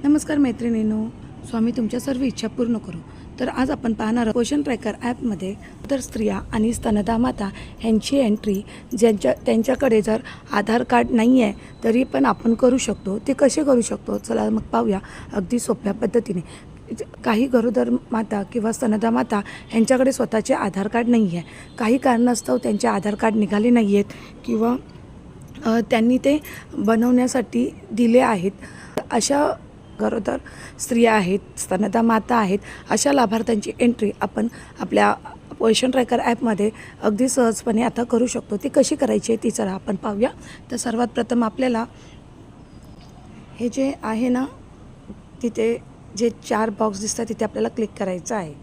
नमस्कार मैत्रिणींनो, स्वामी तुमच्या सर्व इच्छा पूर्ण करू. तर आज आपण पाहणार पोषण ट्रॅकर ॲपमध्ये तर स्त्रिया आणि स्तनदा माता ह्यांची एंट्री त्यांच्याकडे जर आधार कार्ड नाही आहे तरी पण आपण करू शकतो. ते कसे करू शकतो चला मग पाहूया अगदी सोप्या पद्धतीने. काही गरोदर माता किंवा स्तनदा माता ह्यांच्याकडे स्वतःचे आधार कार्ड नाही आहे. काही कारणास्तव त्यांचे आधार कार्ड निघाले नाही आहेत किंवा त्यांनी ते बनवण्यासाठी दिले आहेत. अशा गरोदर स्त्रिया आहेत, स्तनदा माता आहेत, अशा लाभार्थ्यांची एंट्री आपण आपल्या पोषण ट्रॅकर ॲपमध्ये अगदी सहजपणे आता करू शकतो. ती कशी करायची आहे ती चला आपण पाहूया. तर सर्वात प्रथम आपल्याला हे जे आहे ना, तिथे जे 4 बॉक्स दिसतात तिथे आपल्याला क्लिक करायचं आहे.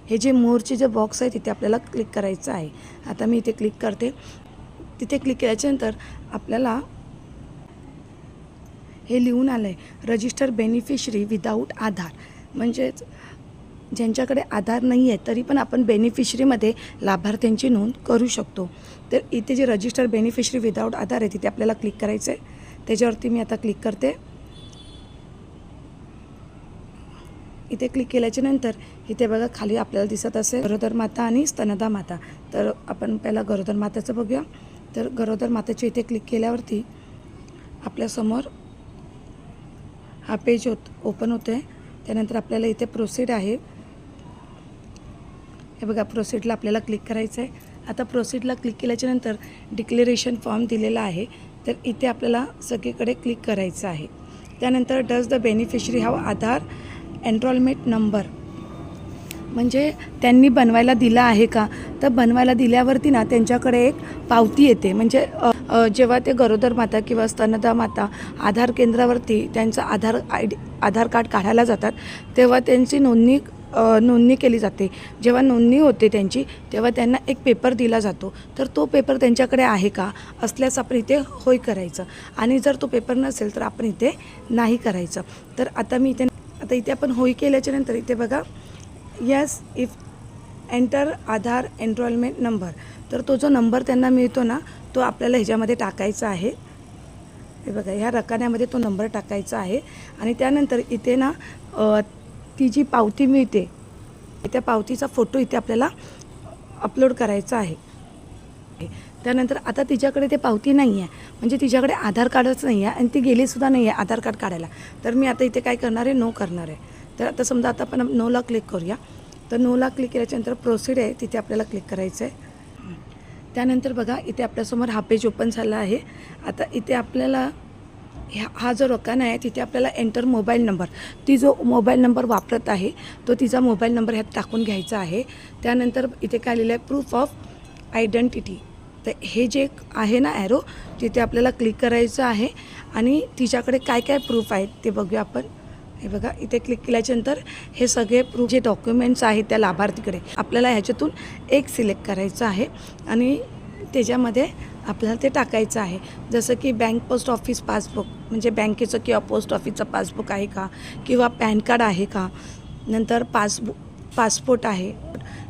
हे जे मोरचे जे बॉक्स आहे तिथे आपल्याला क्लिक करायचं आहे. आता मी इथे क्लिक करते. तिथे क्लिक केल्याच्यानंतर आपल्याला हे लिहून आलं आहे रजिस्टर बेनिफिशरी विदाऊट आधार. म्हणजेच ज्यांच्याकडे आधार नाही आहे तरी पण आपण बेनिफिशरीमध्ये लाभार्थ्यांची नोंद करू शकतो. तर इथे जे रजिस्टर बेनिफिशरी विदाऊट आधार आहे तिथे आपल्याला क्लिक करायचं आहे. त्याच्यावरती मी आता क्लिक करते. इथे क्लिक केल्याच्यानंतर इथे बघा खाली आपल्याला दिसत असेल गरोदर माता आणि स्तनदा माता. तर आपण पहिला गरोदर माताचं बघूया. तर गरोदर मातेचे इथे क्लिक केल्यावरती आपल्यासमोर हा पेज ओपन होतो आहे. त्यानंतर आपल्याला इथे प्रोसीड आहे. हे बघा प्रोसीडला आपल्याला क्लिक करायचं आहे. आता प्रोसीडला क्लिक केल्याच्यानंतर डिक्लेरेशन फॉर्म दिलेला आहे. तर इथे आपल्याला सगळीकडे क्लिक करायचं आहे. त्यानंतर does the beneficiary have Aadhaar enrolment number, म्हणजे त्यांनी बनवायला दिला आहे का. तर बनवायला दिल्यावरती ना त्यांच्याकडे एक पावती येते. म्हणजे जेव्हा ते गरोदर माता किंवा स्तनदा माता आधार केंद्रावरती त्यांचं आधार कार्ड काढायला जातात तेव्हा त्यांची नोंदणी केली जाते. जेव्हा नोंदणी होते त्यांची तेव्हा त्यांना एक पेपर दिला जातो. तर तो पेपर त्यांच्याकडे आहे का, असल्यास आपण इथे होय करायचं आणि जर तो पेपर नसेल तर आपण इथे नाही करायचं. तर आता इथे आपण होय केल्याच्यानंतर इथे बघा yes if enter Aadhaar enrolment number. तर तो जो नंबर त्यांना मिळतो ना तो आपल्याला ह्याच्यामध्ये टाकायचा आहे. हे बघा ह्या रकान्यामध्ये तो नंबर टाकायचा आहे. आणि त्यानंतर इथे ना ती जी पावती मिळते त्या पावतीचा फोटो इथे आपल्याला अपलोड करायचा आहे. त्यानंतर आता तिच्याकडे ते पावती नाही आहे, म्हणजे तिच्याकडे आधार कार्डच नाही आहे आणि ती गेलीसुद्धा नाही आहे आधार कार्ड काढायला. तर मी आता इथे काय करणार आहे, नो करणार आहे. तर आता समजा आता आपण नोला क्लिक करूया. तर नोला क्लिक केल्याच्यानंतर प्रोसीड आहे तिथे आपल्याला क्लिक करायचं आहे. त्यानंतर बघा इथे आपल्यासमोर हा पेज ओपन झाला आहे. आता इथे आपल्याला हा जो रकाना आहे तिथे आपल्याला एंटर मोबाईल नंबर, ती जो मोबाईल नंबर वापरत आहे तो तिचा मोबाईल नंबर ह्यात टाकून घ्यायचा आहे. त्यानंतर इथे काय लिहिलं आहे प्रूफ ऑफ आयडेंटिटी. तर हे जे आहे ना ॲरो तिथे आपल्याला क्लिक करायचं आहे आणि तिच्याकडे काय काय प्रूफ आहेत ते बघूया आपण. हे बघा इथे क्लिक केल्याच्यानंतर हे सगळे प्रूफ जे डॉक्युमेंट्स आहेत त्या लाभार्थीकडे आपल्याला ह्याच्यातून एक सिलेक्ट करायचं आहे आणि त्याच्यामध्ये आपल्याला ते टाकायचं आहे. जसं की बँक पोस्ट ऑफिस पासबुक, म्हणजे बँकेचं किंवा पोस्ट ऑफिसचं पासबुक आहे का, किंवा पॅन कार्ड आहे का, नंतर पासपोर्ट आहे,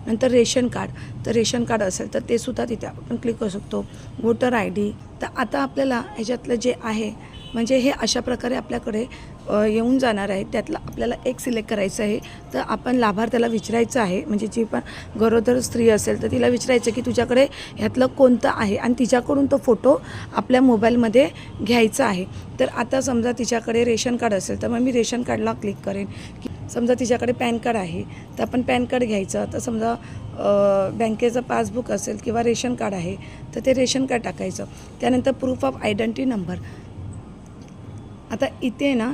नंतर रेशन कार्ड. तर रेशन कार्ड असेल तर ते सुद्धा तिथे आपण क्लिक करू शकतो. Voter I D. तर आता आपल्याला ह्याच्यातलं जे आहे म्हणजे हे अशा प्रकारे आपल्याकडे येऊन जाणार आहे. त्यातलं आपल्याला एक सिलेक्ट करायचं आहे. तर आपण लाभार्थ्याला विचारायचं आहे, म्हणजे जी पण गरोदर स्त्री असेल तर तिला विचारायचं की तुझ्याकडे ह्यातलं कोणतं आहे आणि तिच्याकडून तो फोटो आपल्या मोबाईलमध्ये घ्यायचा आहे. तर आता समजा तिच्याकडे रेशन कार्ड असेल तर मग मी रेशन कार्डला क्लिक करेन. की समजा तिच्याकडे पॅन कार्ड आहे तर आपण पॅन कार्ड घ्यायचं. तर समजा बँकेचं पासबुक असेल किंवा रेशन कार्ड आहे तर ते रेशन कार्ड टाकायचं. त्यानंतर प्रूफ ऑफ आयडेंटिटी नंबर. आता इथे ना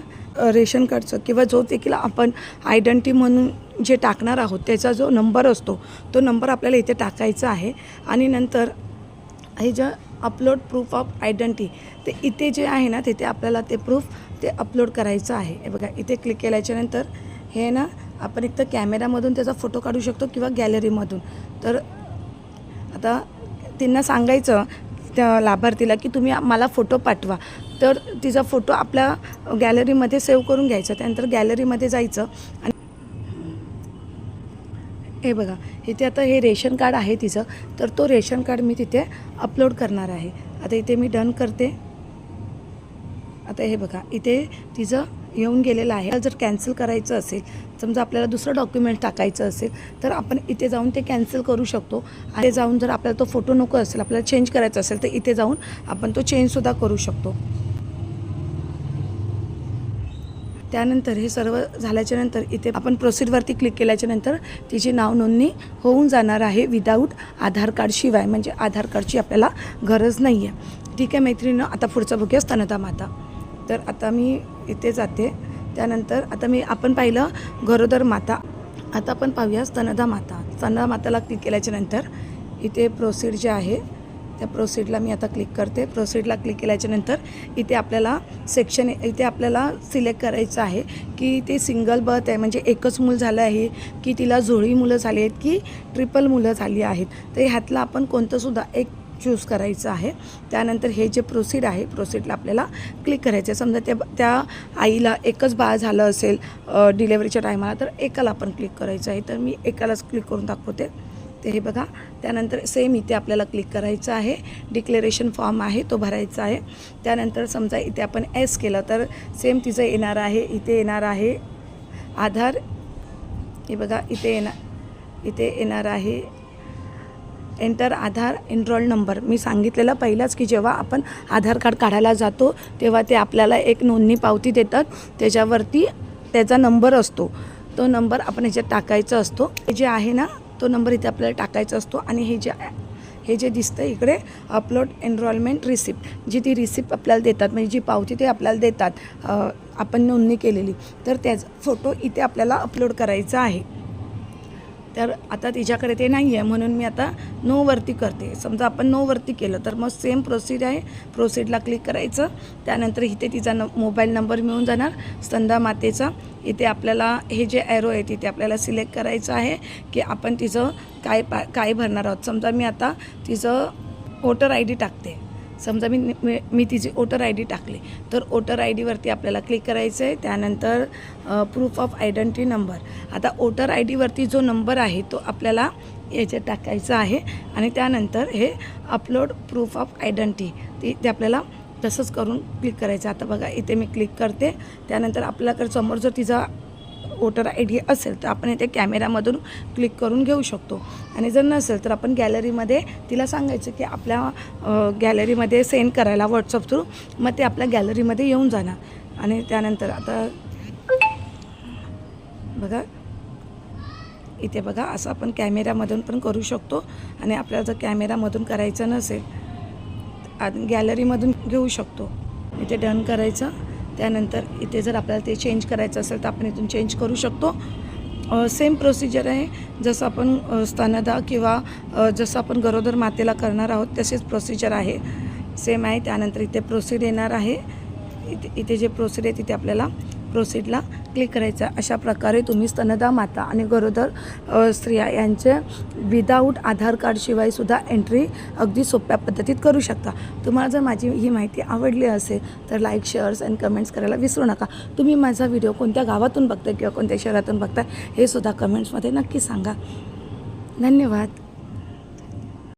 रेशन कार्डचं किंवा जो देखील आपण आयडेंटिटी म्हणून जे टाकणार आहोत त्याचा जो नंबर असतो तो नंबर आपल्याला इथे टाकायचा आहे. आणि नंतर हे जे अपलोड प्रूफ ऑफ आयडेंटिटी ते इथे जे आहे ना तिथे आपल्याला ते प्रूफ ते अपलोड करायचं आहे. हे बघा इथे क्लिक केल्याच्यानंतर हे ना आपण एक तर कॅमेरामधून त्याचा फोटो काढू शकतो किंवा गॅलरीमधून. तर आता त्यांना सांगायचं त्या लाभार्थीला की तुम्ही मला फोटो पाठवा. तर तिचा फोटो आपल्या गॅलरीमध्ये सेव्ह करून घ्यायचा. त्यानंतर गॅलरीमध्ये जायचं आणि हे बघा इथे आता हे रेशन कार्ड आहे तिचं. तर तो रेशन कार्ड मी तिथे अपलोड करणार आहे. आता इथे मी डन करते. आता हे बघा इथे तिचं येऊन गेलेला आहे. जर कॅन्सल करायचं असेल, समजा आपल्याला दुसरं डॉक्युमेंट टाकायचं असेल तर आपण इथे जाऊन ते कॅन्सल करू शकतो. आणि जाऊन जर आपल्याला तो फोटो नको असेल, आपल्याला चेंज करायचा असेल तर इथे जाऊन आपण तो चेंजसुद्धा करू शकतो. त्यानंतर हे सर्व झाल्याच्या नंतर इथे आपण प्रोसीडवरती क्लिक केल्याच्या नंतर तिची नाव नोंदणी होऊन जाणार आहे विदाऊट आधार कार्डशिवाय, म्हणजे आधार कार्डची आपल्याला गरज नाही आहे. ठीक आहे मैत्रिणींनो, आता पुढचं बघूया स्तनदा माता. तर आता मी इथे जाते. त्यानंतर आता आपण पाहिलं गरोदर माता, आता आपण पाहूया स्तनदा माता. स्तनदा माताला क्लिक केल्याच्या नंतर इथे प्रोसीड जे आहे त्या प्रोसीडला मी आता क्लिक करते. प्रोसीडला क्लिक केल्याच्या नंतर इथे आपल्याला सेक्शन, इथे आपल्याला सिलेक्ट करायचं आहे की ते सिंगल बर्थ आहे, म्हणजे एकच मूल झालं आहे, की तिला जोडी मुलं झाली आहेत, की ट्रिपल मुलं झाली आहेत. तर ह्यातलं आपण कोणतंसुद्धा एक चूज करायचं आहे. त्यानंतर हे जे प्रोसीड आहे, प्रोसीडला आपल्याला क्लिक करायचं आहे. समजा त्या आईला एकच बाळ झालं असेल डिलेवरीच्या टायमाला, तर एकाला आपण क्लिक करायचं आहे. तर मी एकालाच क्लिक करून दाखवते. ते हे बघा. त्यानंतर सेम इथे आपल्याला क्लिक करायचं आहे. डिक्लेरेशन फॉर्म आहे तो भरायचा आहे. त्यानंतर समजा इथे आपण एस केलं तर सेम तिचं येणार आहे. इथे येणार आहे आधार, हे बघा इथे येणार आहे एंटर आधार एनरोल नंबर. मी सांगितलेलं पहिलाच की जेव्हा आपण आधार कार्ड काढायला जातो तेव्हा ते आपल्याला एक नोंदणी पावती देतात, त्याच्यावरती त्याचा नंबर असतो. तो नंबर आपण ह्याच्यात टाकायचा असतो. हे जे आहे ना तो नंबर इथे आपल्याला टाकायचा असतो. आणि हे जे दिसतं इकडे अपलोड एनरोलमेंट रिसिप्ट, जी ती रिसिप्ट आपल्याला देतात, म्हणजे जी पावती ते आपल्याला देतात आपण नोंदणी केलेली, तर त्याचा फोटो इथे आपल्याला अपलोड करायचा आहे. तर आता तिच्याकडे ते नाही आहे म्हणून मी आता नोवरती करते. समजा आपण नोवरती केलं तर मग सेम प्रोसीड आहे. प्रोसीडला क्लिक करायचं. त्यानंतर इथे तिचा मोबाईल नंबर मिळून जाणार स्तनदा मातेचा. इथे आपल्याला हे जे ॲरो आहे तिथे आपल्याला सिलेक्ट करायचं आहे की आपण तिचं काय भरणार आहोत. समजा मी आता तिचं वोटर आय डी टाकते. समजा मी तिची वोटर आय डी टाकली तर वोटर आय डीवरती आपल्याला क्लिक करायचं आहे. त्यानंतर प्रूफ ऑफ आयडेंटिटी नंबर. आता वोटर आय डीवरती जो नंबर आहे तो आपल्याला याच्यात टाकायचा आहे. आणि त्यानंतर हे अपलोड प्रूफ ऑफ आयडेंटिटी ते आपल्याला तसंच करून क्लिक करायचं. आता बघा इथे मी क्लिक करते. त्यानंतर आपल्याकडे समोर जर तिचा वोटर आय डी असेल तर आपण इथे कॅमेरामधून क्लिक करून घेऊ शकतो. आणि जर नसेल तर आपण गॅलरीमध्ये तिला सांगायचं की आपल्या गॅलरीमध्ये सेंड करायला व्हॉट्सअप थ्रू, मग ते आपल्या गॅलरीमध्ये येऊन जाणार. आणि त्यानंतर आता बघा इथे बघा असं आपण कॅमेरामधून पण करू शकतो. आणि आपल्याला जर कॅमेरामधून करायचं नसेल गॅलरीमधून घेऊ शकतो. इथे डन करायचं. त्यानंतर इथे जर आपल्याला ते चेंज करायचं असेल तर आपण इथून चेंज करू शकतो. सेम प्रोसिजर आहे जसं आपण स्तनदा किंवा जसं आपण गरोदर मातेला करणार आहोत तसेच प्रोसिजर आहे, सेम आहे. त्यानंतर इथे प्रोसीड येणार आहे. इथे जे प्रोसीड आहे तिथे आपल्याला प्रोसीडला क्लिक करायचं. अशा प्रकारे तुम्ही स्तनदा माता आणि गरोदर स्त्रिया यांचे विदाऊट आधार कार्डशिवायसुद्धा एंट्री अगदी सोप्या पद्धतीत करू शकता. तुम्हाला जर माझी ही माहिती आवडली असेल तर लाईक, शेअर्स आणि कमेंट्स करायला विसरू नका. तुम्ही माझा व्हिडिओ कोणत्या गावातून बघताय किंवा कोणत्या शहरातून बघताय हे सुद्धा कमेंट्समध्ये नक्की सांगा. धन्यवाद.